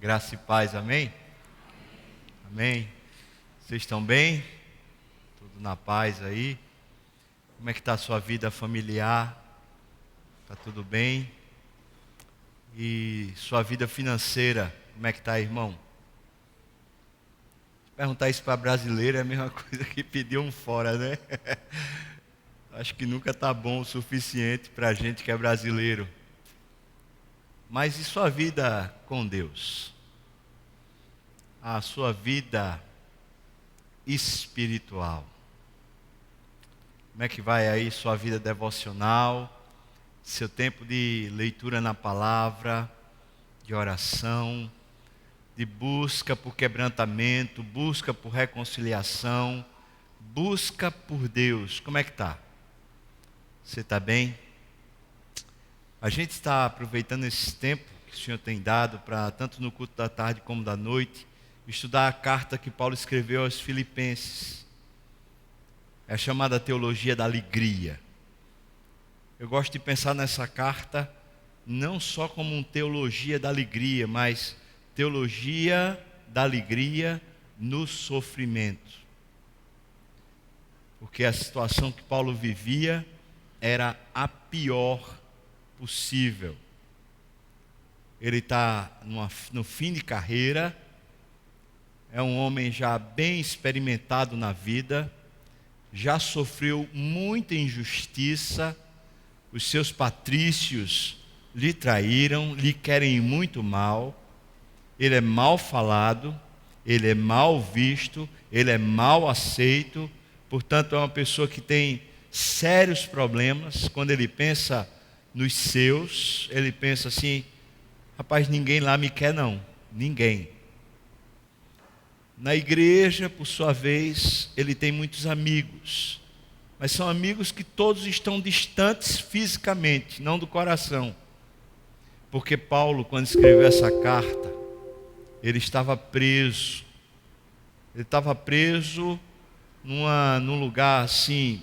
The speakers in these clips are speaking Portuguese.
Graça e paz, amém? Amém. Vocês estão bem? Tudo na paz aí? Como é que está a sua vida familiar? Está tudo bem? E sua vida financeira, como é que está, irmão? Perguntar isso para brasileiro é a mesma coisa que pedir um fora, né? Acho que nunca está bom o suficiente para a gente que é brasileiro. Mas e sua vida com Deus? A sua vida espiritual? Como é que vai aí sua vida devocional, seu tempo de leitura na palavra, de oração, de busca por quebrantamento, busca por reconciliação, busca por Deus? Como é que está? Você está bem? A gente está aproveitando esse tempo que o Senhor tem dado para, tanto no culto da tarde como da noite, estudar a carta que Paulo escreveu aos Filipenses. É a chamada teologia da alegria. Eu gosto de pensar nessa carta não só como uma teologia da alegria, mas teologia da alegria no sofrimento. Porque a situação que Paulo vivia era a pior possível. Ele está no fim de carreira, é um homem já bem experimentado na vida, já sofreu muita injustiça, os seus patrícios lhe traíram, lhe querem muito mal, ele é mal falado, ele é mal visto, ele é mal aceito, portanto é uma pessoa que tem sérios problemas. Quando ele pensa nos seus, ele pensa assim: rapaz, ninguém lá me quer não, ninguém. Na igreja, por sua vez, ele tem muitos amigos, mas são amigos que todos estão distantes fisicamente, não do coração. Porque Paulo, quando escreveu essa carta, ele estava preso. Ele estava preso num lugar assim,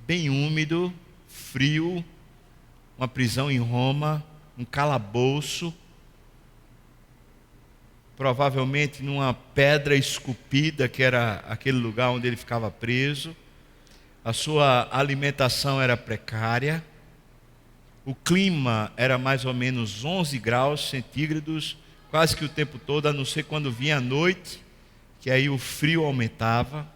bem úmido, frio, uma prisão em Roma, um calabouço, provavelmente numa pedra esculpida, que era aquele lugar onde ele ficava preso. A sua alimentação era precária, o clima era mais ou menos 11 graus centígrados, quase que o tempo todo, a não ser quando vinha a noite, que aí o frio aumentava.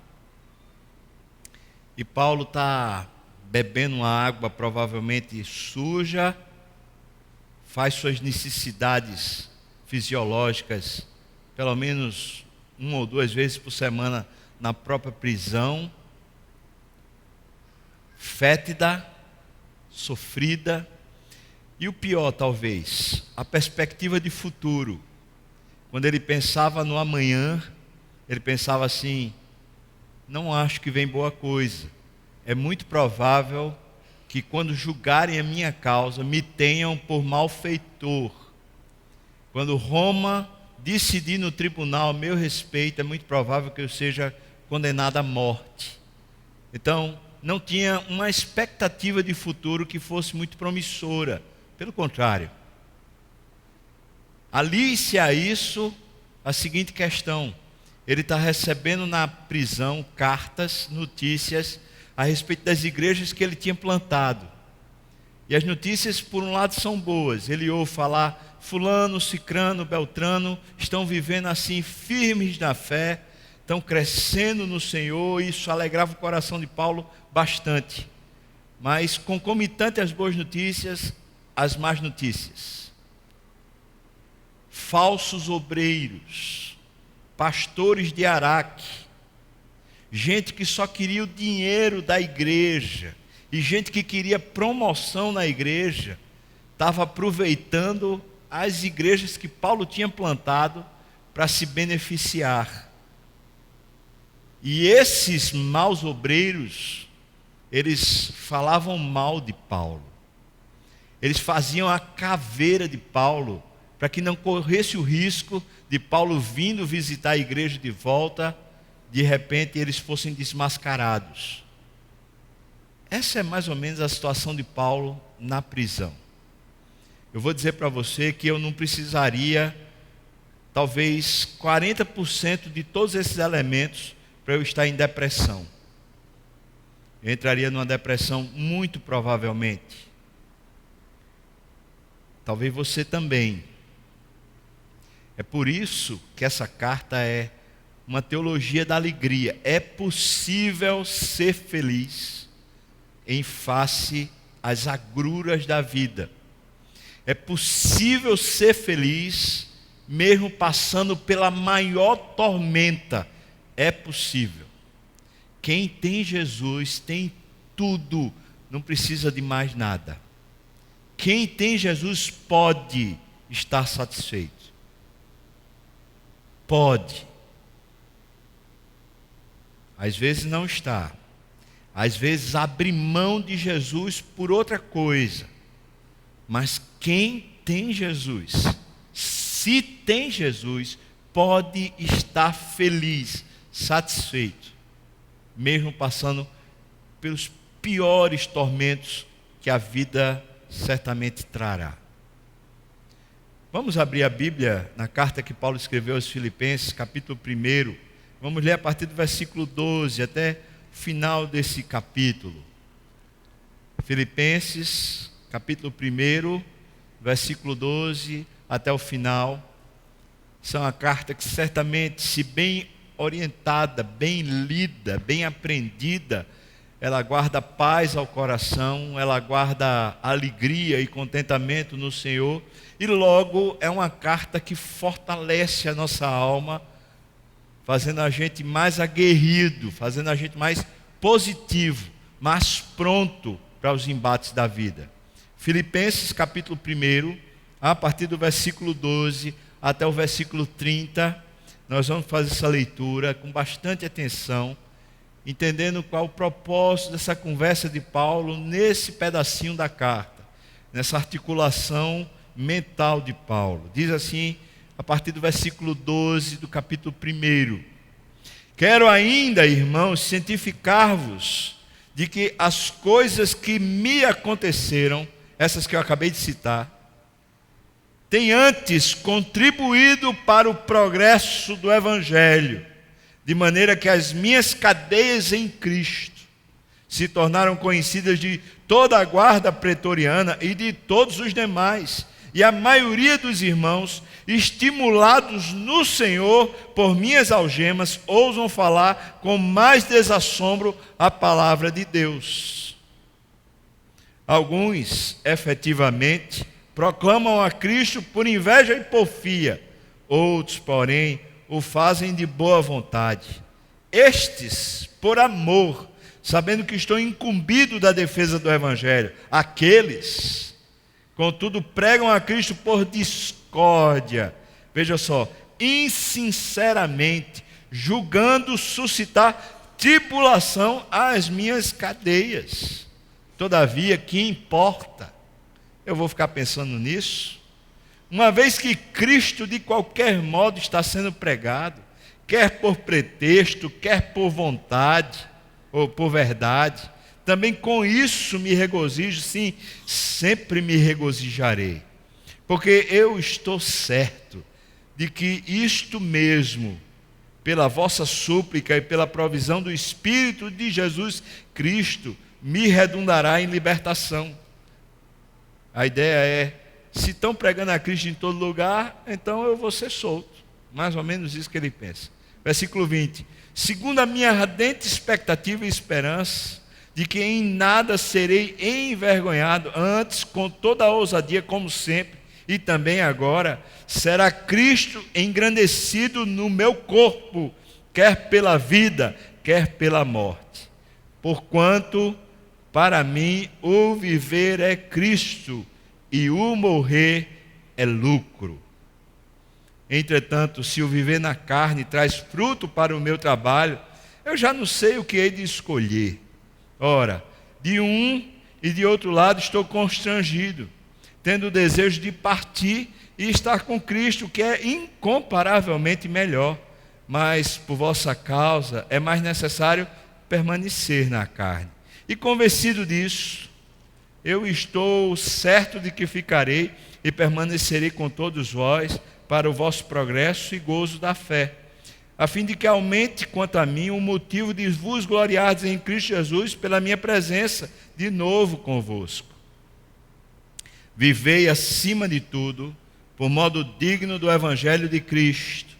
E Paulo está bebendo uma água provavelmente suja, faz suas necessidades fisiológicas pelo menos 1 ou 2 vezes por semana na própria prisão, fétida, sofrida, e o pior talvez, a perspectiva de futuro. Quando ele pensava no amanhã, ele pensava assim: não acho que vem boa coisa, é muito provável que quando julgarem a minha causa, me tenham por malfeitor. Quando Roma decidir no tribunal a meu respeito, é muito provável que eu seja condenado à morte. Então, não tinha uma expectativa de futuro que fosse muito promissora. Pelo contrário. Alice a isso a seguinte questão: ele está recebendo na prisão cartas, notícias a respeito das igrejas que ele tinha plantado. E as notícias, por um lado, são boas. Ele ouve falar: fulano, cicrano, beltrano estão vivendo assim, firmes na fé, estão crescendo no Senhor. E isso alegrava o coração de Paulo bastante. Mas, concomitante às boas notícias, as más notícias. Falsos obreiros, pastores de Araque, gente que só queria o dinheiro da igreja, e gente que queria promoção na igreja, estava aproveitando as igrejas que Paulo tinha plantado para se beneficiar. E esses maus obreiros, eles falavam mal de Paulo. Eles faziam a caveira de Paulo, para que não corresse o risco de Paulo vindo visitar a igreja de volta, de repente eles fossem desmascarados. Essa é mais ou menos a situação de Paulo na prisão. Eu vou dizer para você que eu não precisaria talvez 40% de todos esses elementos para eu estar em depressão. Eu entraria numa depressão muito provavelmente. Talvez você também. É por isso que essa carta é uma teologia da alegria. É possível ser feliz em face às agruras da vida. É possível ser feliz mesmo passando pela maior tormenta. É possível. Quem tem Jesus tem tudo, não precisa de mais nada. Quem tem Jesus pode estar satisfeito. Pode. Às vezes não está. Às vezes abre mão de Jesus por outra coisa. Mas quem tem Jesus, se tem Jesus, pode estar feliz, satisfeito, mesmo passando pelos piores tormentos que a vida certamente trará. Vamos abrir a Bíblia na carta que Paulo escreveu aos Filipenses, capítulo 1. Vamos ler a partir do versículo 12 até o final desse capítulo. Filipenses, capítulo 1, versículo 12 até o final. São uma carta que certamente, se bem orientada, bem lida, bem aprendida, ela guarda paz ao coração, ela guarda alegria e contentamento no Senhor, e logo é uma carta que fortalece a nossa alma, fazendo a gente mais aguerrido, fazendo a gente mais positivo, mais pronto para os embates da vida. Filipenses capítulo 1, a partir do versículo 12 até o versículo 30, nós vamos fazer essa leitura com bastante atenção, entendendo qual o propósito dessa conversa de Paulo nesse pedacinho da carta, nessa articulação mental de Paulo. Diz assim, a partir do versículo 12 do capítulo 1: Quero ainda, irmãos, cientificar-vos de que as coisas que me aconteceram, essas que eu acabei de citar, têm antes contribuído para o progresso do Evangelho, de maneira que as minhas cadeias em Cristo se tornaram conhecidas de toda a guarda pretoriana e de todos os demais, e a maioria dos irmãos, estimulados no Senhor por minhas algemas, ousam falar com mais desassombro a palavra de Deus. Alguns, efetivamente, proclamam a Cristo por inveja e porfia, outros, porém, o fazem de boa vontade. Estes, por amor, sabendo que estou incumbido da defesa do Evangelho. Aqueles, contudo, pregam a Cristo por discórdia. Veja só, insinceramente, julgando suscitar tribulação às minhas cadeias. Todavia, que importa? Eu vou ficar pensando nisso? Uma vez que Cristo, de qualquer modo, está sendo pregado, quer por pretexto, quer por vontade, ou por verdade, também com isso me regozijo, sim, sempre me regozijarei. Porque eu estou certo de que isto mesmo, pela vossa súplica e pela provisão do Espírito de Jesus Cristo, me redundará em libertação. A ideia é, se estão pregando a Cristo em todo lugar, então eu vou ser solto. Mais ou menos isso que ele pensa. Versículo 20. Segundo a minha ardente expectativa e esperança, de que em nada serei envergonhado, antes, com toda a ousadia, como sempre, e também agora, será Cristo engrandecido no meu corpo, quer pela vida, quer pela morte. Porquanto, para mim, o viver é Cristo, e o morrer é lucro. Entretanto, se o viver na carne traz fruto para o meu trabalho, eu já não sei o que hei de escolher. Ora, de um e de outro lado estou constrangido, tendo o desejo de partir e estar com Cristo, que é incomparavelmente melhor. Mas, por vossa causa, é mais necessário permanecer na carne. E convencido disso, eu estou certo de que ficarei e permanecerei com todos vós, para o vosso progresso e gozo da fé, a fim de que aumente quanto a mim o motivo de vos gloriardes em Cristo Jesus pela minha presença de novo convosco. Vivei acima de tudo, por modo digno do Evangelho de Cristo,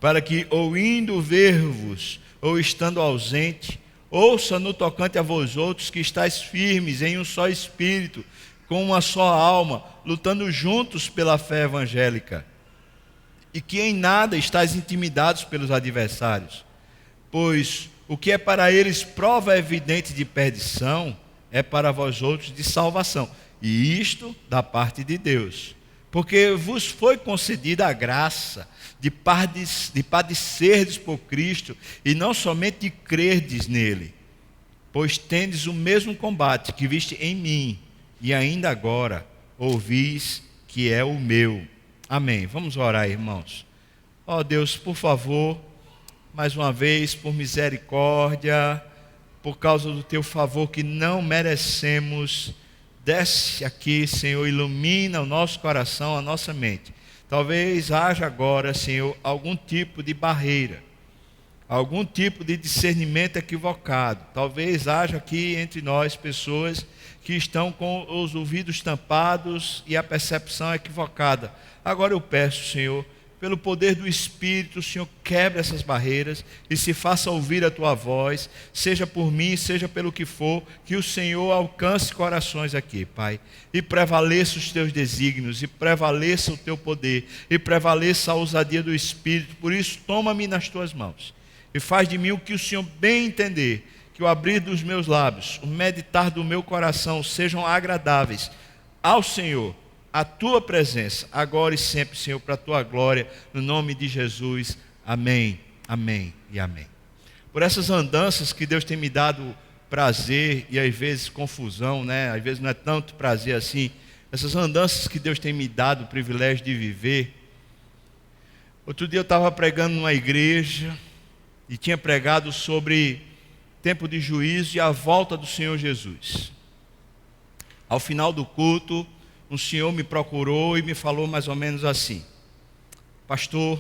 para que, ou indo ver-vos, ou estando ausente, ouça no tocante a vós outros que estáis firmes em um só espírito, com uma só alma, lutando juntos pela fé evangélica, e que em nada estáis intimidados pelos adversários, pois o que é para eles prova evidente de perdição, é para vós outros de salvação, e isto da parte de Deus, porque vos foi concedida a graça de padecerdes por Cristo, e não somente de crerdes nele, pois tendes o mesmo combate que viste em mim, e ainda agora ouvis que é o meu. Amém. Vamos orar, irmãos. Ó Deus, por favor, mais uma vez, por misericórdia, por causa do teu favor que não merecemos, desce aqui, Senhor, ilumina o nosso coração, a nossa mente. Talvez haja agora, Senhor, algum tipo de barreira, algum tipo de discernimento equivocado. Talvez haja aqui entre nós pessoas que estão com os ouvidos tampados e a percepção equivocada. Agora eu peço, Senhor, pelo poder do Espírito, o Senhor quebre essas barreiras e se faça ouvir a Tua voz, seja por mim, seja pelo que for, que o Senhor alcance corações aqui, Pai, e prevaleça os Teus desígnios, e prevaleça o Teu poder, e prevaleça a ousadia do Espírito. Por isso, toma-me nas Tuas mãos e faz de mim o que o Senhor bem entender, que o abrir dos meus lábios, o meditar do meu coração sejam agradáveis ao Senhor, a Tua presença, agora e sempre, Senhor, para a Tua glória, no nome de Jesus. Amém, amém e amém. Por essas andanças que Deus tem me dado prazer e às vezes confusão, né? Às vezes não é tanto prazer assim. Essas andanças que Deus tem me dado o privilégio de viver. Outro dia eu estava pregando numa igreja e tinha pregado sobre tempo de juízo e a volta do Senhor Jesus. Ao final do culto, um senhor me procurou e me falou mais ou menos assim: pastor,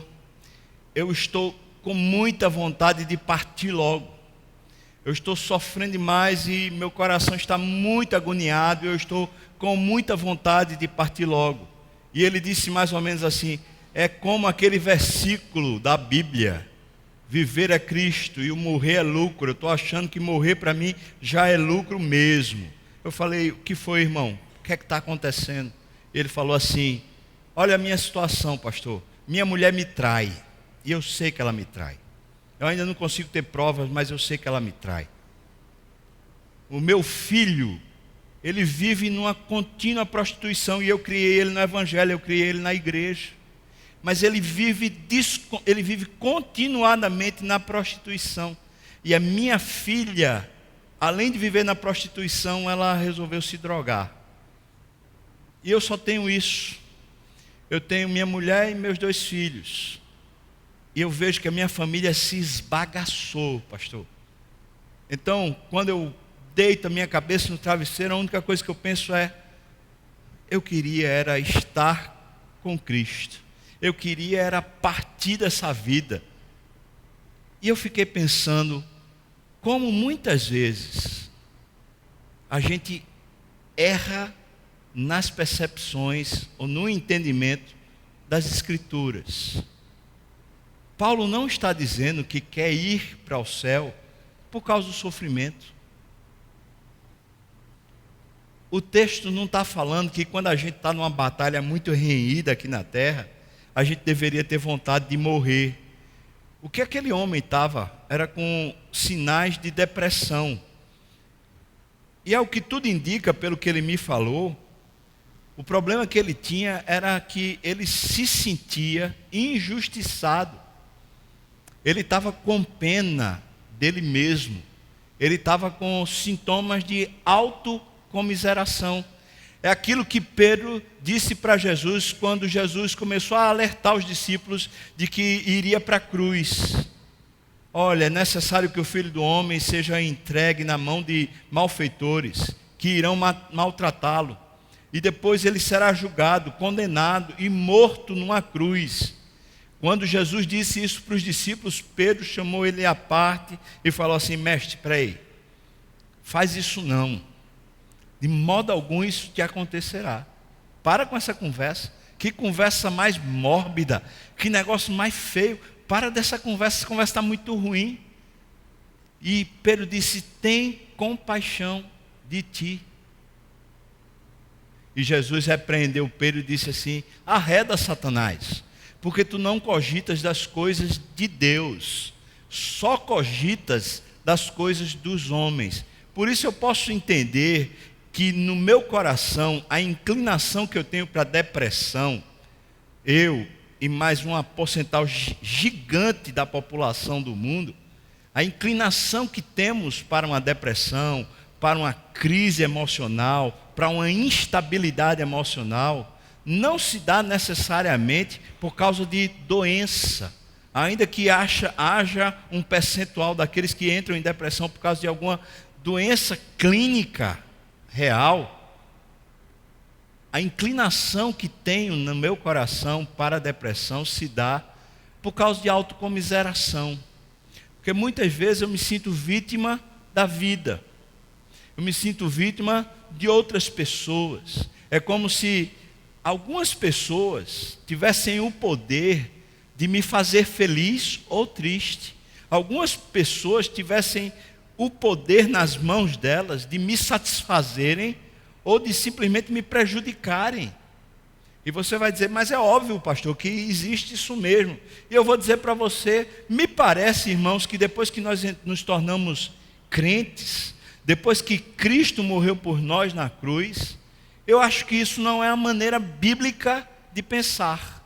eu estou com muita vontade de partir logo. Eu estou sofrendo demais e meu coração está muito agoniado, eu estou com muita vontade de partir logo. E ele disse mais ou menos assim: é como aquele versículo da Bíblia: viver é Cristo e o morrer é lucro. Eu estou achando que morrer para mim já é lucro mesmo. Eu falei: o que foi, irmão? O que é que está acontecendo? Ele falou assim: olha a minha situação, pastor. Minha mulher me trai. E eu sei que ela me trai. Eu ainda não consigo ter provas, mas eu sei que ela me trai. O meu filho, ele vive numa contínua prostituição. E eu criei ele no evangelho, eu criei ele na igreja. Mas ele vive continuadamente na prostituição. E a minha filha, além de viver na prostituição, ela resolveu se drogar. E eu só tenho isso. Eu tenho minha mulher e meus 2 filhos. E eu vejo que a minha família se esbagaçou, pastor. Então, quando eu deito a minha cabeça no travesseiro, a única coisa que eu penso é: eu queria era estar com Cristo. Eu queria era partir dessa vida. E eu fiquei pensando, como muitas vezes a gente erra nas percepções ou no entendimento das Escrituras. Paulo não está dizendo que quer ir para o céu por causa do sofrimento. O texto não está falando que quando a gente está numa batalha muito renhida aqui na terra, a gente deveria ter vontade de morrer. O que aquele homem estava era com sinais de depressão. E ao que tudo indica, pelo que ele me falou, o problema que ele tinha era que ele se sentia injustiçado. Ele estava com pena dele mesmo. Ele estava com sintomas de autocomiseração. É aquilo que Pedro disse para Jesus quando Jesus começou a alertar os discípulos de que iria para a cruz. Olha, é necessário que o Filho do Homem seja entregue na mão de malfeitores, que irão maltratá-lo. e depois ele será julgado, condenado e morto numa cruz. Quando Jesus disse isso para os discípulos, Pedro chamou ele à parte e falou assim: mestre, espera aí, faz isso não, de modo algum isso te acontecerá. Para com essa conversa, que conversa mais mórbida, que negócio mais feio, para dessa conversa, essa conversa está muito ruim. E Pedro disse: tem compaixão de ti. E Jesus repreendeu Pedro e disse assim: arreda, Satanás, porque tu não cogitas das coisas de Deus, só cogitas das coisas dos homens. Por isso eu posso entender que no meu coração, a inclinação que eu tenho para a depressão, eu e mais uma porcentagem gigante da população do mundo, a inclinação que temos para uma depressão, para uma crise emocional, para uma instabilidade emocional, não se dá necessariamente por causa de doença, ainda que haja um percentual daqueles que entram em depressão por causa de alguma doença clínica real. A inclinação que tenho no meu coração para a depressão se dá por causa de autocomiseração, porque muitas vezes eu me sinto vítima da vida, eu me sinto vítima de outras pessoas. É como se algumas pessoas tivessem o poder de me fazer feliz ou triste. Algumas pessoas tivessem o poder nas mãos delas de me satisfazerem ou de simplesmente me prejudicarem. E você vai dizer: mas é óbvio, pastor, que existe isso mesmo. E eu vou dizer para você, me parece, irmãos, que depois que nós nos tornamos crentes, depois que Cristo morreu por nós na cruz, eu acho que isso não é a maneira bíblica de pensar.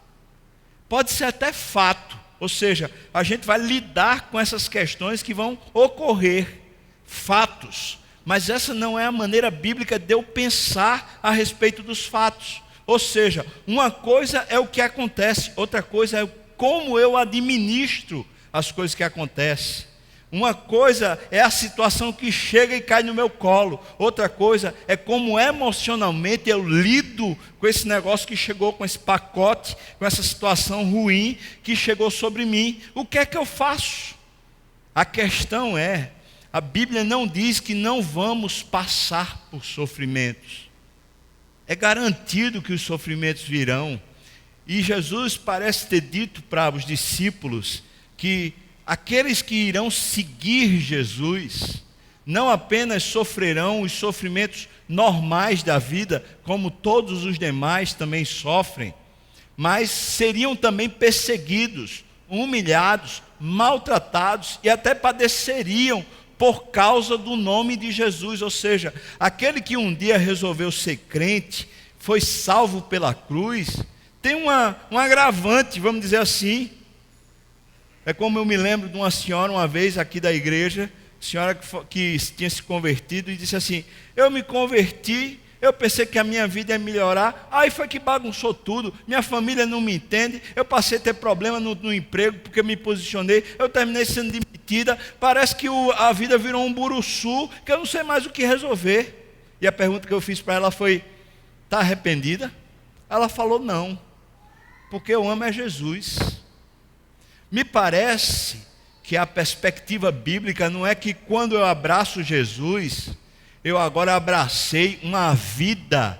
Pode ser até fato, ou seja, a gente vai lidar com essas questões que vão ocorrer, fatos, mas essa não é a maneira bíblica de eu pensar a respeito dos fatos. Ou seja, uma coisa é o que acontece, outra coisa é como eu administro as coisas que acontecem. Uma coisa é a situação que chega e cai no meu colo, outra coisa é como emocionalmente eu lido com esse negócio que chegou, com esse pacote, com essa situação ruim que chegou sobre mim. O que é que eu faço? A questão é, a Bíblia não diz que não vamos passar por sofrimentos. É garantido que os sofrimentos virão. E Jesus parece ter dito para os discípulos que aqueles que irão seguir Jesus não apenas sofrerão os sofrimentos normais da vida, como todos os demais também sofrem, mas seriam também perseguidos, humilhados, maltratados e até padeceriam por causa do nome de Jesus. Ou seja, aquele que um dia resolveu ser crente, foi salvo pela cruz, tem um agravante, vamos dizer assim. É como eu me lembro de uma senhora uma vez aqui da igreja, senhora que tinha se convertido e disse assim: eu me converti, eu pensei que a minha vida ia melhorar, aí foi que bagunçou tudo, minha família não me entende, eu passei a ter problema no emprego porque eu me posicionei, eu terminei sendo demitida, parece que a vida virou um buruçu, que eu não sei mais o que resolver. E a pergunta que eu fiz para ela foi: está arrependida? Ela falou: não, porque eu amo é Jesus. Me parece que a perspectiva bíblica não é que quando eu abraço Jesus, eu agora abracei uma vida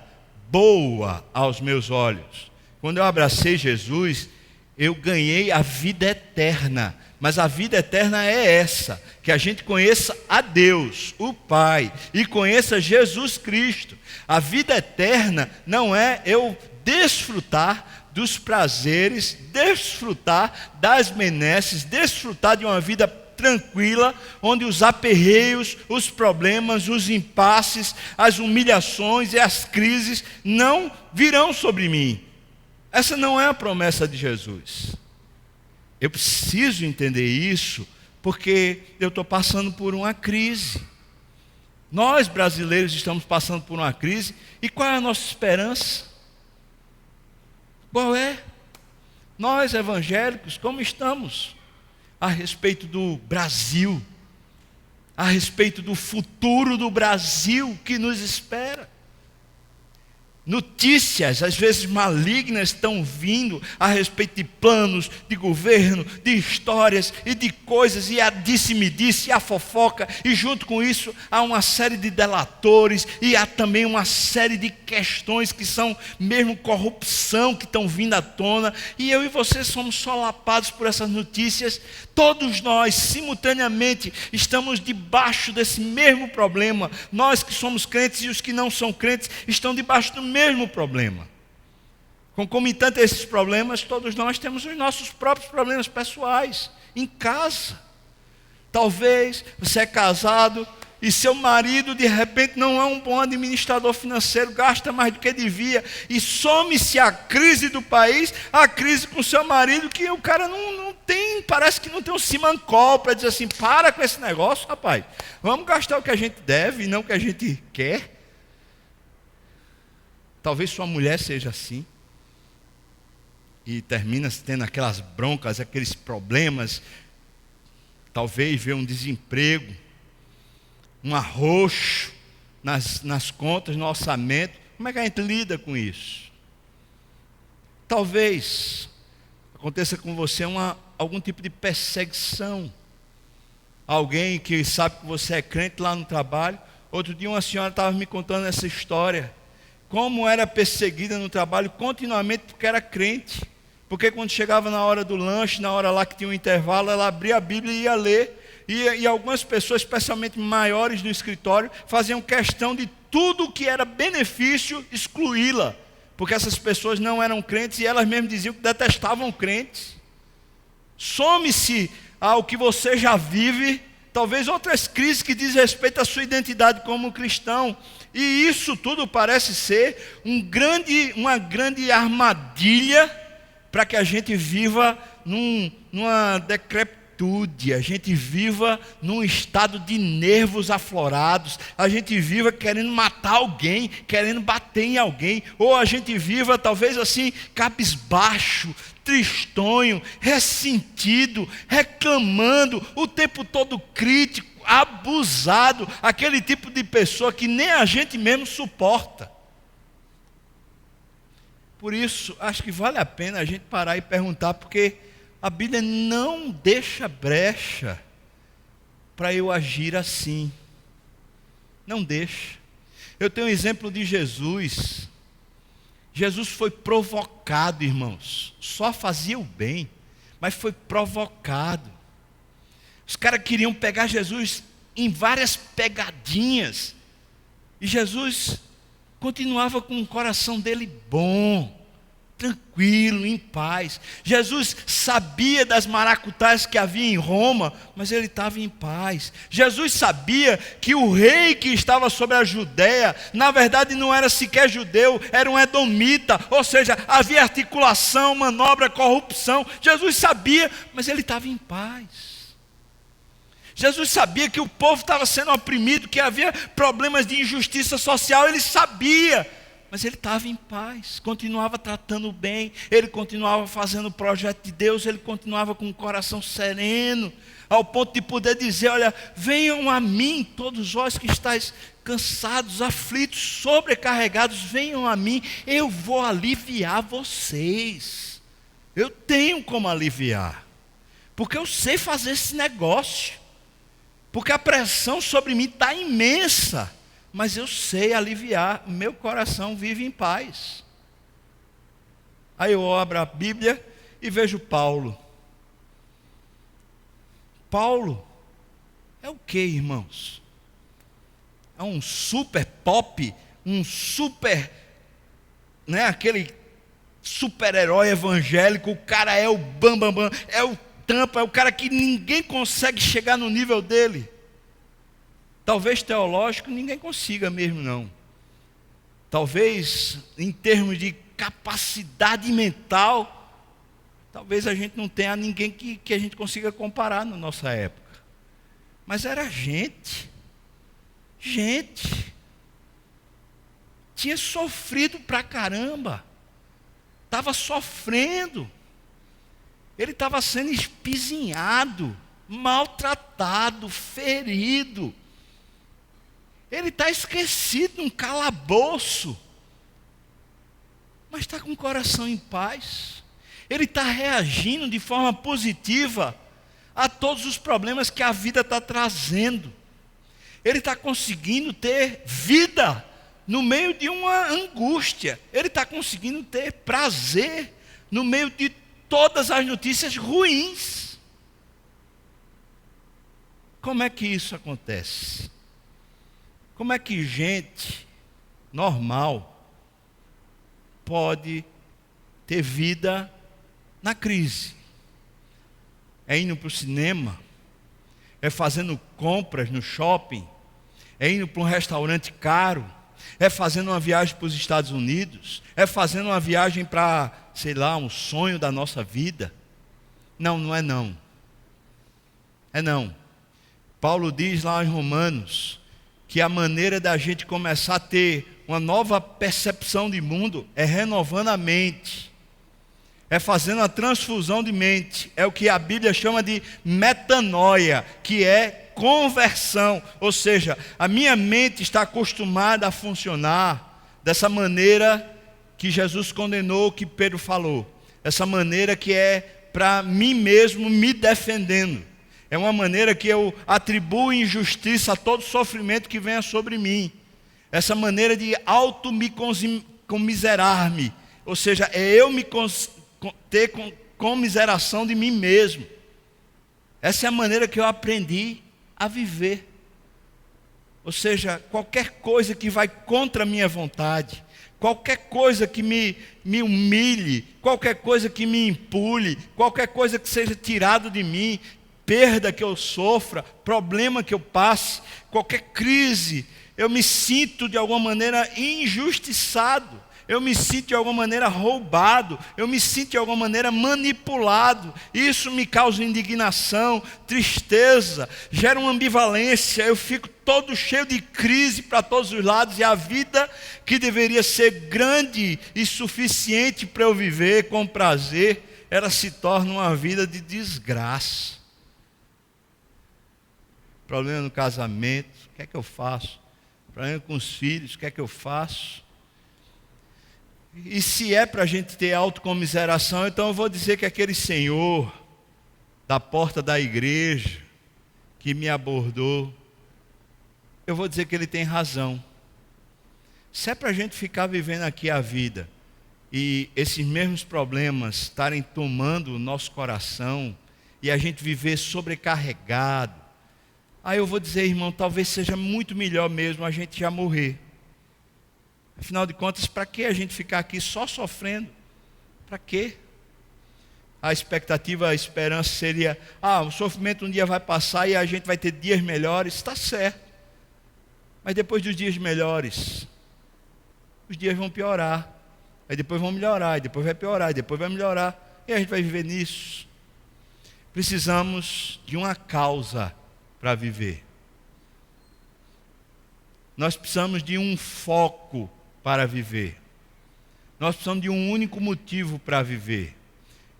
boa aos meus olhos. Quando eu abracei Jesus, eu ganhei a vida eterna. Mas a vida eterna é essa, que a gente conheça a Deus, o Pai, e conheça Jesus Cristo. A vida eterna não é eu desfrutar dos prazeres, desfrutar das benesses, desfrutar de uma vida tranquila, onde os aperreios, os problemas, os impasses, as humilhações e as crises não virão sobre mim. Essa não é a promessa de Jesus. Eu preciso entender isso, porque eu estou passando por uma crise. Nós brasileiros estamos passando por uma crise, e qual é a nossa esperança? Qual é? Nós evangélicos, como estamos a respeito do Brasil, a respeito do futuro do Brasil que nos espera? Notícias, às vezes malignas, estão vindo a respeito de planos, de governo, de histórias e de coisas, e a disse-me-disse, e a fofoca, e junto com isso há uma série de delatores, e há também uma série de questões que são mesmo corrupção, que estão vindo à tona, e eu e você somos solapados por essas notícias. Todos nós, simultaneamente, estamos debaixo desse mesmo problema. Nós que somos crentes e os que não são crentes estão debaixo do mesmo problema. Concomitante a esses problemas, todos nós temos os nossos próprios problemas pessoais, em casa. Talvez você é casado e seu marido de repente não é um bom administrador financeiro, gasta mais do que devia, e some-se a crise do país, a crise com seu marido, que o cara não tem, parece que não tem um simancol para dizer assim: para com esse negócio, rapaz, vamos gastar o que a gente deve e não o que a gente quer. Talvez sua mulher seja assim, e termina tendo aquelas broncas, aqueles problemas, talvez vê um desemprego, um arroxo nas contas, no orçamento. Como é que a gente lida com isso? Talvez aconteça com você algum tipo de perseguição. Alguém que sabe que você é crente lá no trabalho. Outro dia uma senhora estava me contando essa história, como era perseguida no trabalho continuamente porque era crente. Porque quando chegava na hora do lanche, na hora lá que tinha um intervalo, ela abria a Bíblia e ia ler. E algumas pessoas, especialmente maiores do escritório, faziam questão de tudo que era benefício excluí-la, porque essas pessoas não eram crentes e elas mesmas diziam que detestavam crentes. Some-se ao que você já vive, talvez outras crises que diz respeito à sua identidade como cristão, e isso tudo parece ser uma grande armadilha para que a gente viva numa decrepitude, a gente viva num estado de nervos aflorados, a gente viva querendo matar alguém, querendo bater em alguém, ou a gente viva talvez assim, cabisbaixo, tristonho, ressentido, reclamando, o tempo todo crítico, abusado, aquele tipo de pessoa que nem a gente mesmo suporta. Por isso, acho que vale a pena a gente parar e perguntar, porque a Bíblia não deixa brecha para eu agir assim. Não deixa. Eu tenho um exemplo de Jesus. Jesus foi provocado, irmãos. Só fazia o bem, mas foi provocado. Os caras queriam pegar Jesus em várias pegadinhas. E Jesus continuava com o coração dele bom, tranquilo, em paz. Jesus sabia das maracutaias que havia em Roma, mas ele estava em paz. Jesus sabia que o rei que estava sobre a Judéia, na verdade não era sequer judeu, era um edomita, ou seja, havia articulação, manobra, corrupção. Jesus sabia, mas ele estava em paz. Jesus sabia que o povo estava sendo oprimido, que havia problemas de injustiça social, ele sabia, mas ele estava em paz, continuava tratando bem, ele continuava fazendo o projeto de Deus, ele continuava com o coração sereno, ao ponto de poder dizer: olha, venham a mim todos vós que estáis cansados, aflitos, sobrecarregados, venham a mim, eu vou aliviar vocês. Eu tenho como aliviar, porque eu sei fazer esse negócio, porque a pressão sobre mim está imensa, mas eu sei aliviar, meu coração vive em paz. Aí eu abro a Bíblia e vejo Paulo. Paulo é o que, irmãos? É um super pop, um super, aquele super-herói evangélico. O cara é o bambambam, é o tampa, é o cara que ninguém consegue chegar no nível dele. Talvez teológico ninguém consiga mesmo não. Talvez em termos de capacidade mental, talvez a gente não tenha ninguém que a gente consiga comparar na nossa época. Mas era gente. Tinha sofrido pra caramba. Estava sofrendo. Ele estava sendo espizinhado, maltratado, ferido. Ele está esquecido num calabouço. mas está com o coração em paz. Ele está reagindo de forma positiva a todos os problemas que a vida está trazendo. Ele está conseguindo ter vida no meio de uma angústia. Ele está conseguindo ter prazer no meio de todas as notícias ruins. Como é que isso acontece? Como é que gente normal pode ter vida na crise? É indo para o cinema? É fazendo compras no shopping? É indo para um restaurante caro? É fazendo uma viagem para os Estados Unidos? É fazendo uma viagem para, sei lá, um sonho da nossa vida? Não, não é não. É não. Paulo diz lá em Romanos que a maneira da gente começar a ter uma nova percepção de mundo é renovando a mente. É fazendo a transfusão de mente. É o que a Bíblia chama de metanoia, que é conversão. Ou seja, a minha mente está acostumada a funcionar dessa maneira que Jesus condenou, que Pedro falou. Essa maneira que é para mim mesmo me defendendo. É uma maneira que eu atribuo injustiça a todo sofrimento que venha sobre mim. Essa maneira de comiserar-me. Ou seja, é eu me ter comiseração de mim mesmo. Essa é a maneira que eu aprendi a viver. Ou seja, qualquer coisa que vai contra a minha vontade, qualquer coisa que me humilhe, qualquer coisa que me empulhe, qualquer coisa que seja tirado de mim, perda que eu sofra, problema que eu passe, qualquer crise, eu me sinto de alguma maneira injustiçado. Eu me sinto de alguma maneira roubado, eu me sinto de alguma maneira manipulado. Isso me causa indignação, tristeza, gera uma ambivalência. Eu fico todo cheio de crise para todos os lados e a vida que deveria ser grande e suficiente para eu viver com prazer, ela se torna uma vida de desgraça. Problema no casamento, o que é que eu faço? Problema com os filhos, o que é que eu faço? E se é para a gente ter autocomiseração, então eu vou dizer que aquele senhor da porta da igreja que me abordou, eu vou dizer que ele tem razão. Se é para a gente ficar vivendo aqui a vida e esses mesmos problemas estarem tomando o nosso coração e a gente viver sobrecarregado, aí eu vou dizer, irmão, talvez seja muito melhor mesmo a gente já morrer. Afinal de contas, para que a gente ficar aqui só sofrendo? Para quê? A expectativa, a esperança seria, o sofrimento um dia vai passar e a gente vai ter dias melhores. Está certo. Mas depois dos dias melhores, os dias vão piorar. Aí depois vão melhorar, e depois vai piorar, e depois vai melhorar. E a gente vai viver nisso. Precisamos de uma causa para viver. Nós precisamos de um foco para viver. Nós precisamos de um único motivo para viver.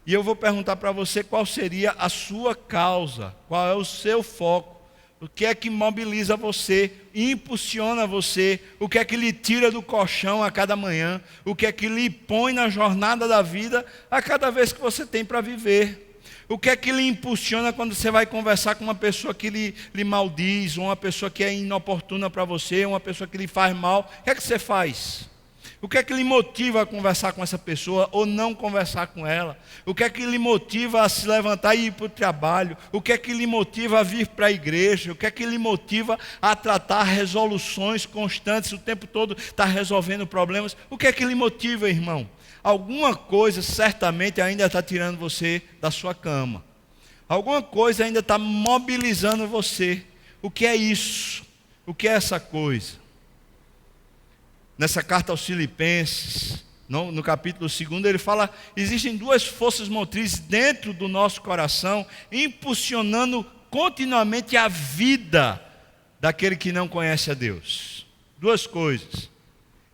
E eu vou perguntar para você qual seria a sua causa, qual é o seu foco, o que é que mobiliza você, impulsiona você, o que é que lhe tira do colchão a cada manhã, o que é que lhe põe na jornada da vida a cada vez que você tem para viver. O que é que lhe impulsiona quando você vai conversar com uma pessoa que lhe maldiz, ou uma pessoa que é inoportuna para você, uma pessoa que lhe faz mal? O que é que você faz? O que é que lhe motiva a conversar com essa pessoa ou não conversar com ela? O que é que lhe motiva a se levantar e ir para o trabalho? O que é que lhe motiva a vir para a igreja? O que é que lhe motiva a tratar resoluções constantes, o tempo todo estar resolvendo problemas? O que é que lhe motiva, irmão? Alguma coisa certamente ainda está tirando você da sua cama. Alguma coisa ainda está mobilizando você. O que é isso? O que é essa coisa? Nessa carta aos Filipenses, no capítulo 2, ele fala, existem duas forças motrizes dentro do nosso coração, impulsionando continuamente a vida daquele que não conhece a Deus. Duas coisas.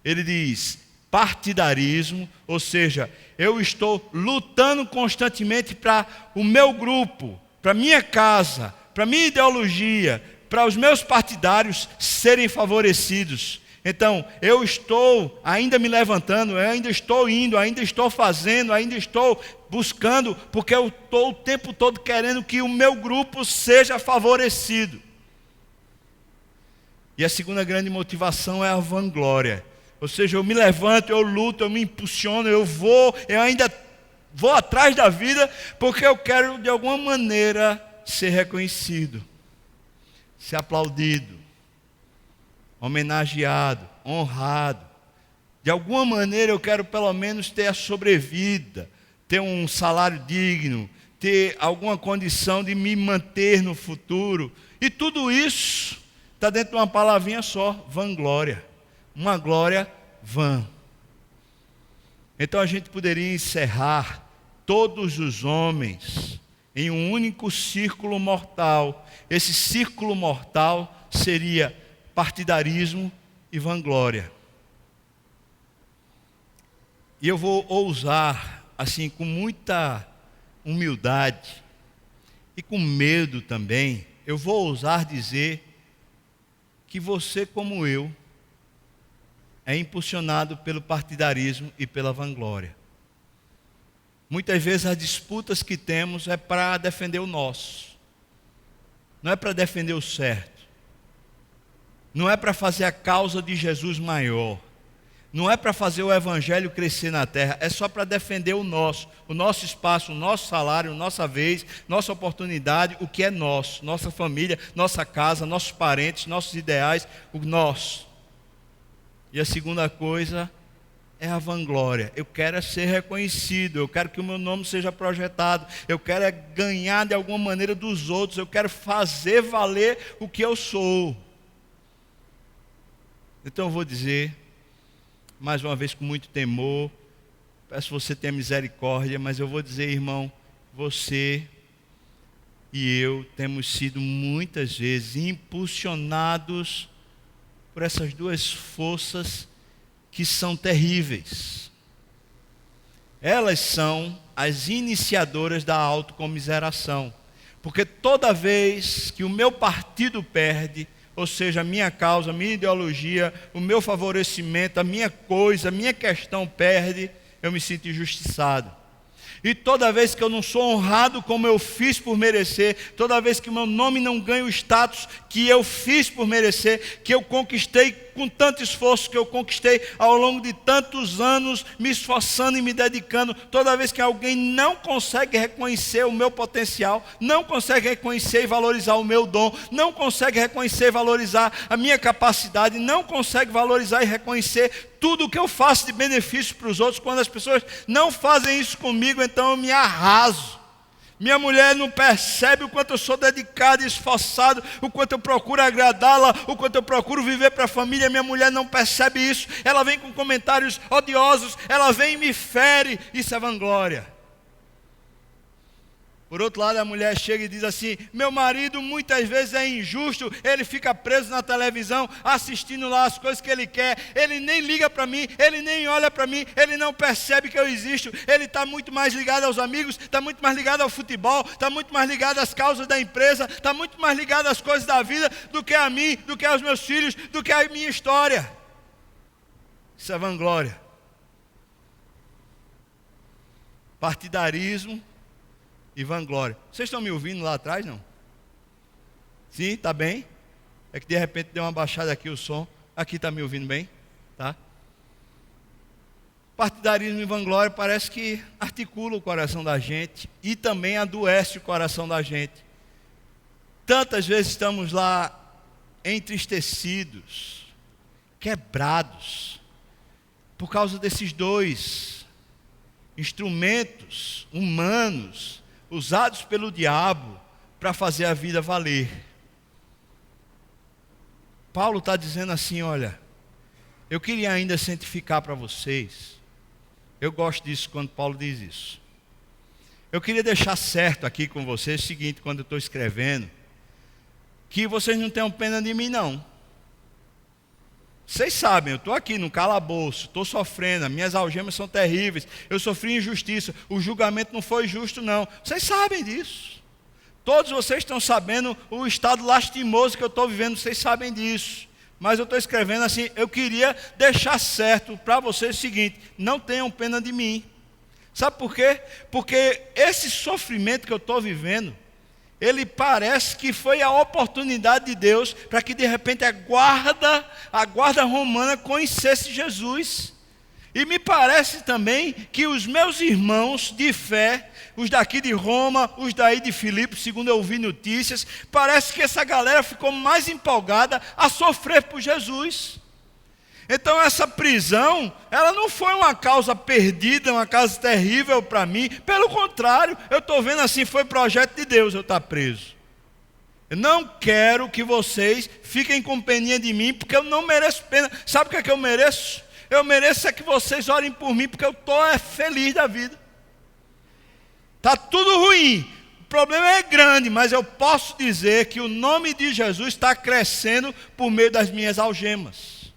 Ele diz, partidarismo, ou seja, eu estou lutando constantemente para o meu grupo, para a minha casa, para a minha ideologia, para os meus partidários serem favorecidos. Então, eu estou ainda me levantando, eu ainda estou indo, ainda estou fazendo, ainda estou buscando, porque eu estou o tempo todo querendo que o meu grupo seja favorecido. E a segunda grande motivação é a vanglória. Ou seja, eu me levanto, eu luto, eu me impulsiono, eu ainda vou atrás da vida, porque eu quero de alguma maneira ser reconhecido, ser aplaudido, homenageado, honrado. De alguma maneira eu quero pelo menos ter a sobrevida, ter um salário digno, ter alguma condição de me manter no futuro. E tudo isso está dentro de uma palavrinha só: vanglória. Uma glória vã. Então a gente poderia encerrar todos os homens em um único círculo mortal. Esse círculo mortal seria partidarismo e vanglória. E eu vou ousar, assim, com muita humildade e com medo também, eu vou ousar dizer que você, como eu, é impulsionado pelo partidarismo e pela vanglória. Muitas vezes as disputas que temos é para defender o nosso, não é para defender o certo, não é para fazer a causa de Jesus maior, não é para fazer o evangelho crescer na terra, é só para defender o nosso espaço, o nosso salário, nossa vez, nossa oportunidade, o que é nosso, nossa família, nossa casa, nossos parentes, nossos ideais, o nosso. E a segunda coisa é a vanglória. Eu quero ser reconhecido, eu quero que o meu nome seja projetado, eu quero ganhar de alguma maneira dos outros, eu quero fazer valer o que eu sou. Então eu vou dizer, mais uma vez com muito temor, peço que você tenha misericórdia, mas eu vou dizer, irmão, você e eu temos sido muitas vezes impulsionados por essas duas forças que são terríveis. Elas são as iniciadoras da autocomiseração, porque toda vez que o meu partido perde, ou seja, a minha causa, a minha ideologia, o meu favorecimento, a minha coisa, a minha questão perde, eu me sinto injustiçado. E toda vez que eu não sou honrado como eu fiz por merecer, toda vez que o meu nome não ganha o status que eu fiz por merecer, que eu conquistei com tanto esforço, que eu conquistei ao longo de tantos anos, me esforçando e me dedicando, toda vez que alguém não consegue reconhecer o meu potencial, não consegue reconhecer e valorizar o meu dom, não consegue reconhecer e valorizar a minha capacidade, não consegue valorizar e reconhecer tudo o que eu faço de benefício para os outros, quando as pessoas não fazem isso comigo, então eu me arraso. Minha mulher não percebe o quanto eu sou dedicado e esforçado, o quanto eu procuro agradá-la, o quanto eu procuro viver para a família. Minha mulher não percebe isso, ela vem com comentários odiosos, ela vem e me fere. Isso é vanglória. Por outro lado, a mulher chega e diz assim: meu marido muitas vezes é injusto, ele fica preso na televisão, assistindo lá as coisas que ele quer, ele nem liga para mim, ele nem olha para mim, ele não percebe que eu existo, ele está muito mais ligado aos amigos, está muito mais ligado ao futebol, está muito mais ligado às causas da empresa, está muito mais ligado às coisas da vida do que a mim, do que aos meus filhos, do que a minha história. Isso é vanglória. Partidarismo e vanglória. Vocês estão me ouvindo lá atrás, não? Sim, está bem? É que de repente deu uma baixada aqui o som. Aqui está me ouvindo bem? Tá? Partidarismo e vanglória parece que articula o coração da gente e também adoece o coração da gente. Tantas vezes estamos lá entristecidos, quebrados, por causa desses dois instrumentos humanos usados pelo diabo para fazer a vida valer. Paulo está dizendo assim: olha, eu queria ainda cientificar para vocês. Eu gosto disso quando Paulo diz isso. Eu queria deixar certo aqui com vocês o seguinte, quando eu estou escrevendo, que vocês não tenham pena de mim, não. Vocês sabem, eu estou aqui no calabouço, estou sofrendo, as minhas algemas são terríveis, eu sofri injustiça, o julgamento não foi justo, não. Vocês sabem disso. Todos vocês estão sabendo o estado lastimoso que eu estou vivendo, vocês sabem disso. Mas eu estou escrevendo assim, eu queria deixar certo para vocês o seguinte: não tenham pena de mim. Sabe por quê? Porque esse sofrimento que eu estou vivendo, ele parece que foi a oportunidade de Deus para que de repente a guarda romana conhecesse Jesus. E me parece também que os meus irmãos de fé, os daqui de Roma, os daí de Filipos, segundo eu ouvi notícias, parece que essa galera ficou mais empolgada a sofrer por Jesus. Então essa prisão, ela não foi uma causa perdida, uma causa terrível para mim. Pelo contrário, eu estou vendo assim, foi projeto de Deus eu estar preso. Eu não quero que vocês fiquem com peninha de mim, porque eu não mereço pena. Sabe o que é que eu mereço? Eu mereço é que vocês orem por mim, porque eu estou feliz da vida. Está tudo ruim, o problema é grande, mas eu posso dizer que o nome de Jesus está crescendo por meio das minhas algemas.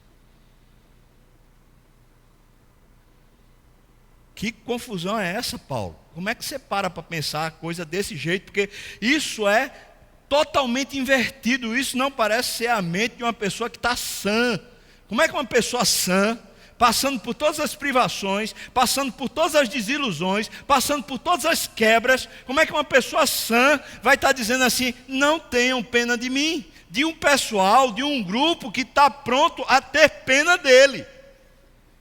Que confusão é essa, Paulo? Como é que você para pensar coisa desse jeito? Porque isso é totalmente invertido, isso não parece ser a mente de uma pessoa que está sã. Como é que uma pessoa sã, passando por todas as privações, passando por todas as desilusões, passando por todas as quebras, como é que uma pessoa sã vai estar dizendo assim: não tenham pena de mim, de um pessoal, de um grupo que está pronto a ter pena dele,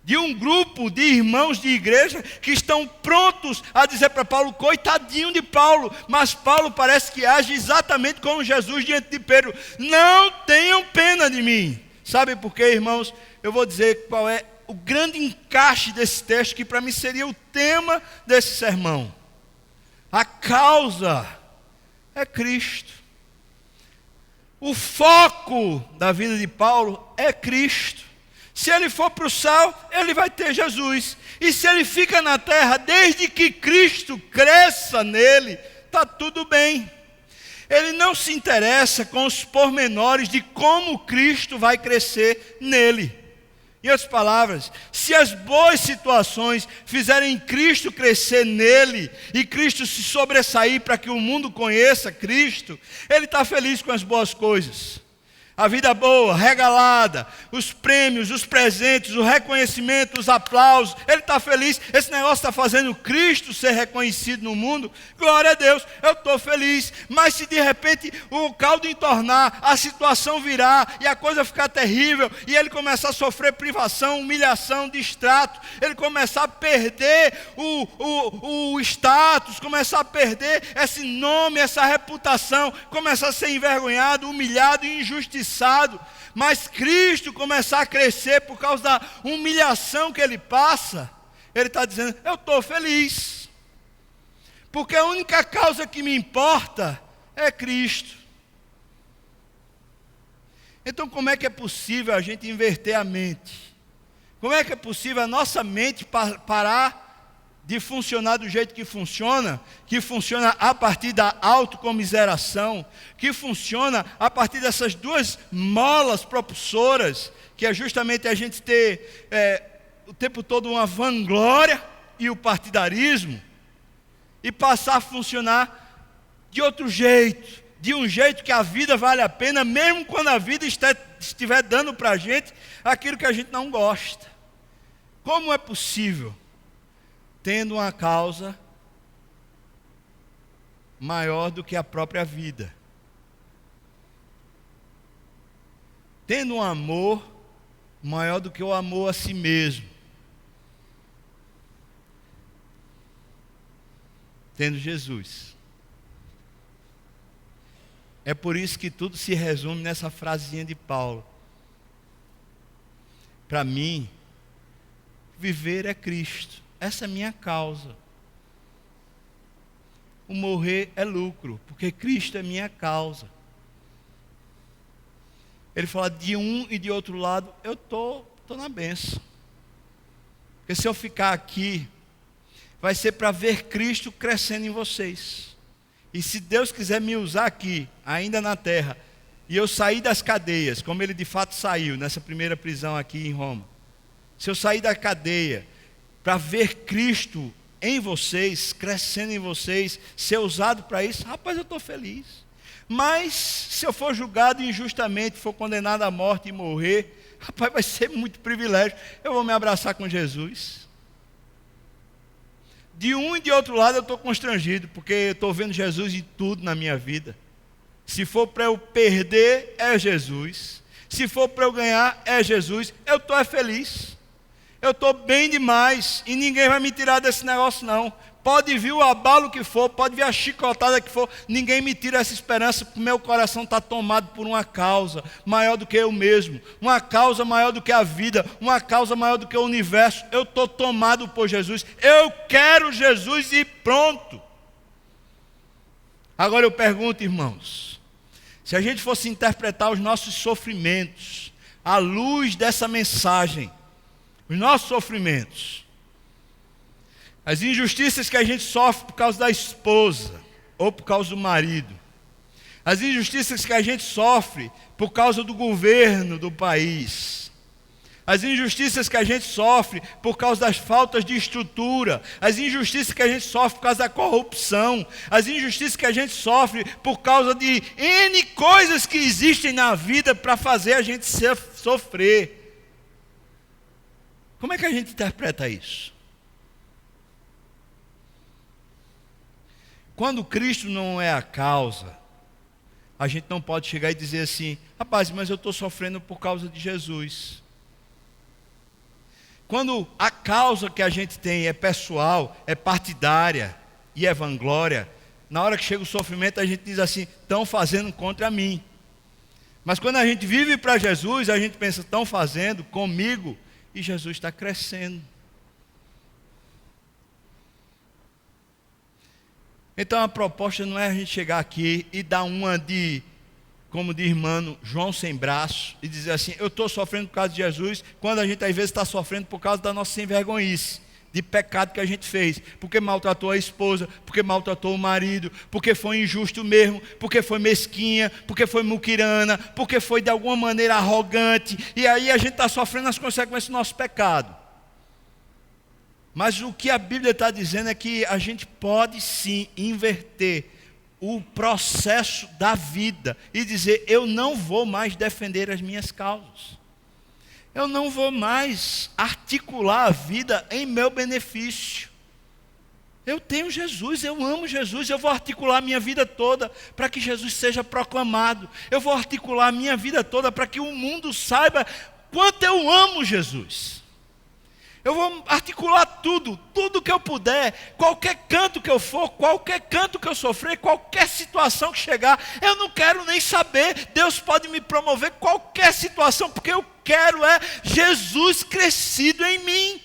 de um grupo de irmãos de igreja que estão prontos a dizer para Paulo: coitadinho de Paulo. Mas Paulo parece que age exatamente como Jesus diante de Pedro: não tenham pena de mim. Sabe por quê, irmãos? Eu vou dizer qual é o grande encaixe desse texto, que para mim seria o tema desse sermão. A causa é Cristo. O foco da vida de Paulo é Cristo. Se ele for para o céu, ele vai ter Jesus. E se ele fica na terra, desde que Cristo cresça nele, está tudo bem. Ele não se interessa com os pormenores de como Cristo vai crescer nele. Em outras palavras, se as boas situações fizerem Cristo crescer nele e Cristo se sobressair para que o mundo conheça Cristo, ele está feliz com as boas coisas. A vida boa, regalada, os prêmios, os presentes, o reconhecimento, os aplausos, ele está feliz. Esse negócio está fazendo Cristo ser reconhecido no mundo. Glória a Deus, eu estou feliz. Mas se de repente o caldo entornar, a situação virar e a coisa ficar terrível, e ele começar a sofrer privação, humilhação, distrato, ele começar a perder o status, começar a perder esse nome, essa reputação, começar a ser envergonhado, humilhado e injustiçado, mas Cristo começar a crescer por causa da humilhação que ele passa, ele está dizendo: eu estou feliz, porque a única causa que me importa é Cristo. Então como é que é possível a gente inverter a mente? Como é que é possível a nossa mente parar de funcionar do jeito que funciona a partir da autocomiseração, que funciona a partir dessas duas molas propulsoras, que é justamente a gente ter o tempo todo uma vanglória e o partidarismo, e passar a funcionar de outro jeito, de um jeito que a vida vale a pena, mesmo quando a vida estiver dando para a gente aquilo que a gente não gosta. Como é possível, tendo uma causa maior do que a própria vida, tendo um amor maior do que o amor a si mesmo, tendo Jesus? É por isso que tudo se resume nessa frasezinha de Paulo: para mim, viver é Cristo. Essa é a minha causa. O morrer é lucro, porque Cristo é minha causa. Ele fala de um e de outro lado, eu estou na bênção. Porque se eu ficar aqui, vai ser para ver Cristo crescendo em vocês. E se Deus quiser me usar aqui, ainda na terra, e eu sair das cadeias, como ele de fato saiu, nessa primeira prisão aqui em Roma. Se eu sair da cadeia, para ver Cristo em vocês, crescendo em vocês, ser usado para isso, rapaz, eu estou feliz. Mas se eu for julgado injustamente, for condenado à morte e morrer, rapaz, vai ser muito privilégio. Eu vou me abraçar com Jesus. De um e de outro lado eu estou constrangido, porque eu estou vendo Jesus em tudo na minha vida. Se for para eu perder, é Jesus. Se for para eu ganhar, é Jesus. Eu estou feliz. Eu estou bem demais. E ninguém vai me tirar desse negócio não. Pode vir o abalo que for, pode vir a chicotada que for, ninguém me tira essa esperança, porque meu coração está tomado por uma causa maior do que eu mesmo, uma causa maior do que a vida, uma causa maior do que o universo. Eu estou tomado por Jesus, eu quero Jesus e pronto. Agora eu pergunto, irmãos, se a gente fosse interpretar os nossos sofrimentos à luz dessa mensagem, os nossos sofrimentos, as injustiças que a gente sofre por causa da esposa ou por causa do marido, as injustiças que a gente sofre por causa do governo do país, as injustiças que a gente sofre por causa das faltas de estrutura, as injustiças que a gente sofre por causa da corrupção, as injustiças que a gente sofre por causa de N coisas que existem na vida para fazer a gente sofrer. Como é que a gente interpreta isso? Quando Cristo não é a causa, a gente não pode chegar e dizer assim, rapaz, mas eu estou sofrendo por causa de Jesus. Quando a causa que a gente tem é pessoal, é partidária e é vanglória, na hora que chega o sofrimento a gente diz assim, estão fazendo contra mim. Mas quando a gente vive para Jesus, a gente pensa, estão fazendo comigo e Jesus está crescendo. Então a proposta não é a gente chegar aqui e dar uma de, como diz irmão João sem braço, e dizer assim, eu estou sofrendo por causa de Jesus, quando a gente às vezes está sofrendo por causa da nossa sem-vergonhice, de pecado que a gente fez, porque maltratou a esposa, porque maltratou o marido, porque foi injusto mesmo, porque foi mesquinha, porque foi muquirana, porque foi de alguma maneira arrogante, e aí a gente está sofrendo as consequências do nosso pecado. Mas o que a Bíblia está dizendo é que a gente pode sim inverter o processo da vida e dizer, eu não vou mais defender as minhas causas. Eu não vou mais articular a vida em meu benefício. Eu tenho Jesus, eu amo Jesus, eu vou articular a minha vida toda para que Jesus seja proclamado. Eu vou articular a minha vida toda para que o mundo saiba quanto eu amo Jesus. Eu vou articular tudo que eu puder, qualquer canto que eu for, qualquer canto que eu sofrer, qualquer situação que chegar, eu não quero nem saber, Deus pode me promover qualquer situação, porque eu quero é Jesus crescido em mim.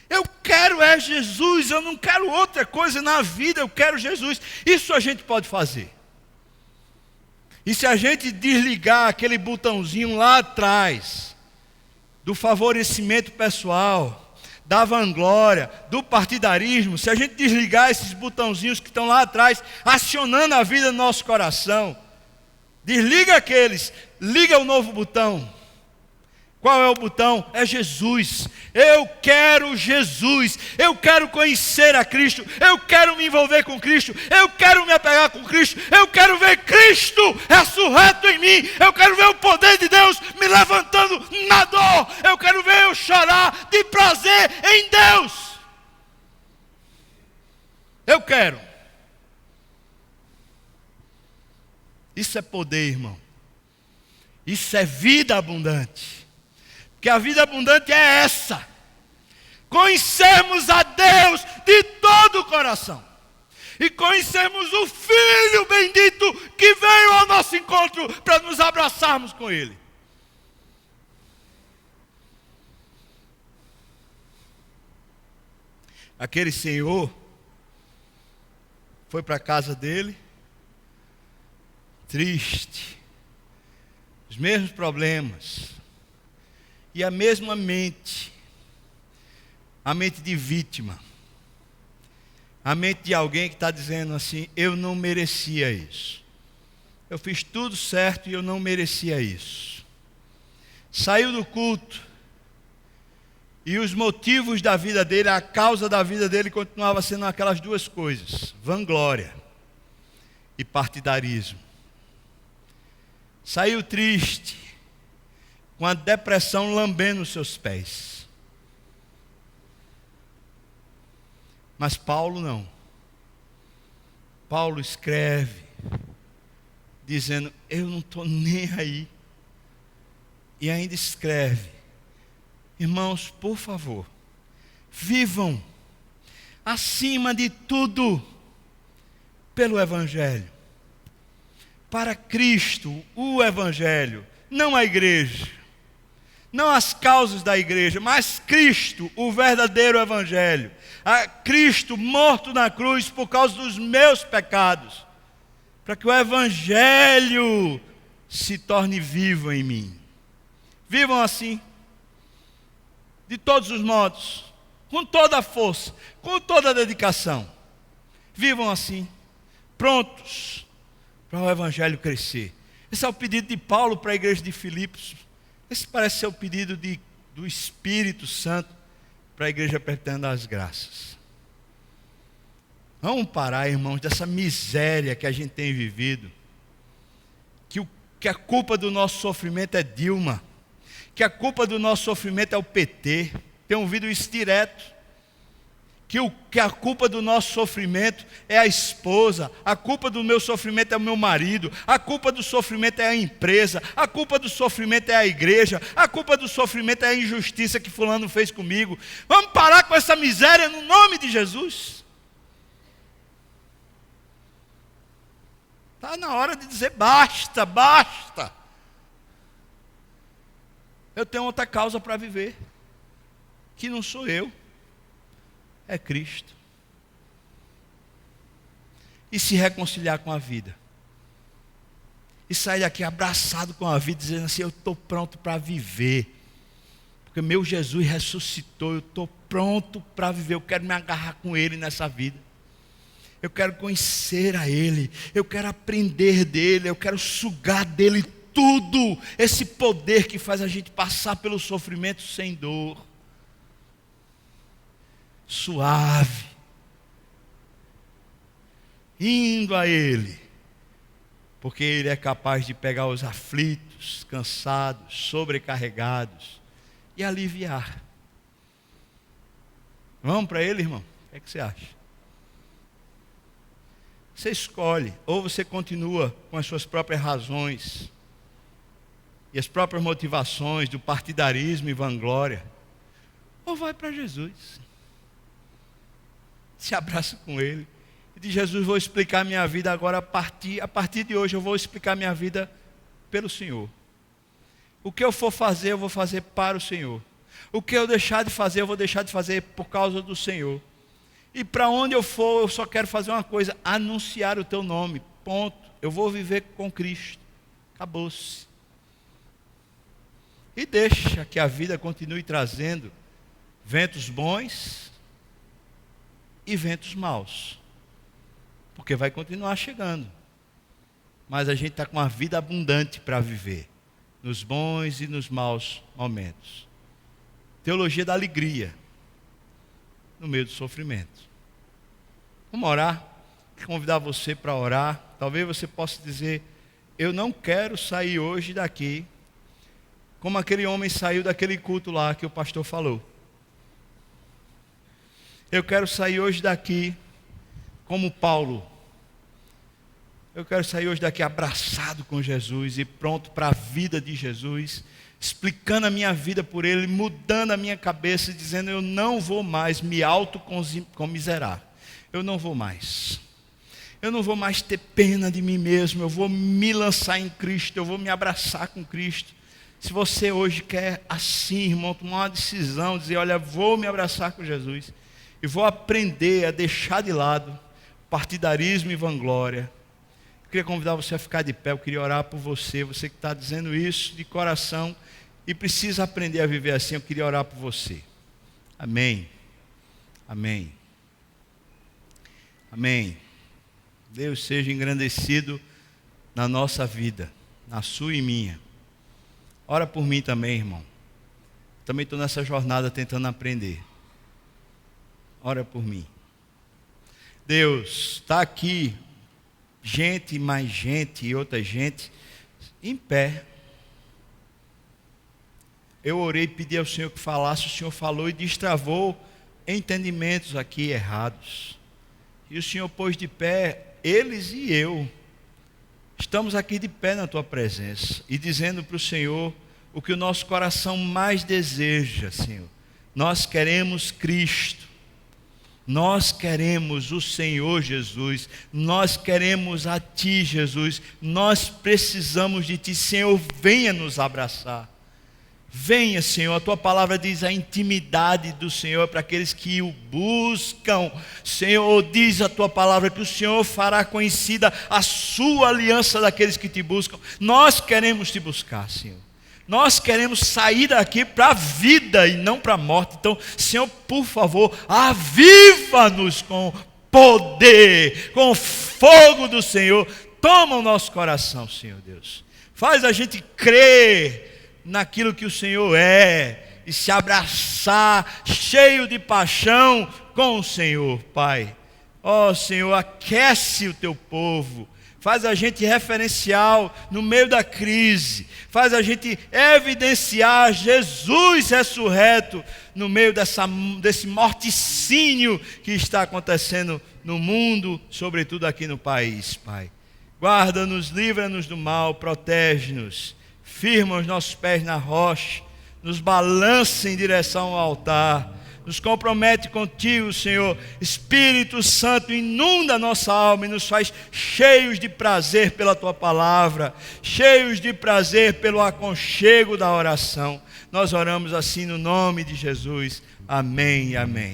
Eu quero é Jesus, eu não quero outra coisa na vida, eu quero Jesus. Isso a gente pode fazer. E se a gente desligar aquele botãozinho lá atrás, do favorecimento pessoal, da vanglória, do partidarismo, se a gente desligar esses botãozinhos que estão lá atrás, acionando a vida no nosso coração, desliga aqueles, liga o novo botão. Qual é o botão? É Jesus. Eu quero Jesus. Eu quero conhecer a Cristo. Eu quero me envolver com Cristo. Eu quero me apegar com Cristo. Eu quero ver Cristo ressurreto em mim. Eu quero ver o poder de Deus me levantando na dor. Eu quero ver eu chorar de prazer em Deus. Eu quero. Isso é poder, irmão. Isso é vida abundante. Que a vida abundante é essa: conhecermos a Deus de todo o coração e conhecermos o Filho bendito que veio ao nosso encontro para nos abraçarmos com Ele. Aquele senhor foi para a casa dele, triste, os mesmos problemas, e a mesma mente, a mente de vítima, a mente de alguém que está dizendo assim, eu não merecia isso, eu fiz tudo certo e eu não merecia isso. Saiu do culto, e os motivos da vida dele, a causa da vida dele continuava sendo aquelas duas coisas: vanglória e partidarismo. Saiu triste, com a depressão lambendo os seus pés. Mas Paulo não. Paulo escreve, dizendo, eu não estou nem aí. E ainda escreve, irmãos, por favor, vivam, acima de tudo, pelo Evangelho. Para Cristo, o Evangelho, não a igreja, não as causas da igreja, mas Cristo, o verdadeiro Evangelho. A Cristo morto na cruz por causa dos meus pecados, para que o Evangelho se torne vivo em mim. Vivam assim, de todos os modos, com toda a força, com toda a dedicação. Vivam assim, prontos para o Evangelho crescer. Esse é o pedido de Paulo para a igreja de Filipos. Esse parece ser o pedido do Espírito Santo para a igreja Presbiteriana das Graças. Vamos parar, irmãos, dessa miséria que a gente tem vivido. Que a culpa do nosso sofrimento é Dilma. Que a culpa do nosso sofrimento é o PT. Tenho ouvido isso direto. Que a culpa do nosso sofrimento é a esposa, a culpa do meu sofrimento é o meu marido, a culpa do sofrimento é a empresa, a culpa do sofrimento é a igreja, a culpa do sofrimento é a injustiça que fulano fez comigo. Vamos parar com essa miséria no nome de Jesus. Está na hora de dizer basta, basta. Eu tenho outra causa para viver, que não sou eu. É Cristo. E se reconciliar com a vida. E sair daqui abraçado com a vida, dizendo assim, eu estou pronto para viver. Porque meu Jesus ressuscitou, eu estou pronto para viver. Eu quero me agarrar com Ele nessa vida. Eu quero conhecer a Ele. Eu quero aprender dEle. Eu quero sugar dEle tudo. Esse poder que faz a gente passar pelo sofrimento sem dor. Suave, indo a Ele, porque Ele é capaz de pegar os aflitos, cansados, sobrecarregados e aliviar. Vamos para Ele, irmão? O que você acha? Você escolhe, ou você continua com as suas próprias razões e as próprias motivações do partidarismo e vanglória, ou vai para Jesus. Se abraça com Ele e diz, Jesus, vou explicar minha vida agora, a partir de hoje eu vou explicar minha vida pelo Senhor. O que eu for fazer, eu vou fazer para o Senhor. O que eu deixar de fazer, eu vou deixar de fazer por causa do Senhor. E para onde eu for, eu só quero fazer uma coisa, anunciar o Teu nome, ponto. Eu vou viver com Cristo, acabou-se. E deixa que a vida continue trazendo ventos bons e ventos maus, porque vai continuar chegando, mas a gente está com uma vida abundante para viver, nos bons e nos maus momentos. Teologia da alegria, no meio do sofrimento. Vamos orar, quero convidar você para orar. Talvez você possa dizer, eu não quero sair hoje daqui, como aquele homem saiu daquele culto lá que o pastor falou. Eu quero sair hoje daqui como Paulo. Eu quero sair hoje daqui abraçado com Jesus e pronto para a vida de Jesus, explicando a minha vida por Ele, mudando a minha cabeça e dizendo, eu não vou mais me autocomiserar. Eu não vou mais. Eu não vou mais ter pena de mim mesmo. Eu vou me lançar em Cristo. Eu vou me abraçar com Cristo. Se você hoje quer assim, irmão, tomar uma decisão, dizer, olha, vou me abraçar com Jesus. E vou aprender a deixar de lado partidarismo e vanglória. Eu queria convidar você a ficar de pé, eu queria orar por você, você que está dizendo isso de coração e precisa aprender a viver assim, eu queria orar por você. Amém. Amém. Amém. Deus seja engrandecido na nossa vida, na sua e minha. Ora por mim também, irmão. Também estou nessa jornada tentando aprender. Ora por mim. Deus está aqui gente, mais gente e outra gente, em pé. Eu orei e pedi ao Senhor que falasse, o Senhor falou e destravou entendimentos aqui errados. E o Senhor pôs de pé eles e eu. Estamos aqui de pé na tua presença e dizendo para o Senhor o que o nosso coração mais deseja, Senhor. Nós queremos Cristo. Nós queremos o Senhor Jesus, nós queremos a Ti, Jesus, nós precisamos de Ti, Senhor, venha nos abraçar. Venha, Senhor, a Tua palavra diz a intimidade do Senhor para aqueles que o buscam. Senhor, diz a Tua palavra que o Senhor fará conhecida a Sua aliança daqueles que Te buscam. Nós queremos Te buscar, Senhor. Nós queremos sair daqui para a vida e não para a morte. Então, Senhor, por favor, aviva-nos com poder, com o fogo do Senhor. Toma o nosso coração, Senhor Deus. Faz a gente crer naquilo que o Senhor é e se abraçar cheio de paixão com o Senhor, Pai. Ó Senhor, aquece o Teu povo. Faz a gente referencial no meio da crise. Faz a gente evidenciar Jesus ressurreto no meio desse morticínio que está acontecendo no mundo, sobretudo aqui no país, Pai. Guarda-nos, livra-nos do mal, protege-nos. Firma os nossos pés na rocha. Nos balança em direção ao altar. Nos compromete contigo, Senhor. Espírito Santo, inunda a nossa alma e nos faz cheios de prazer pela Tua palavra, cheios de prazer pelo aconchego da oração. Nós oramos assim no nome de Jesus. Amém e amém.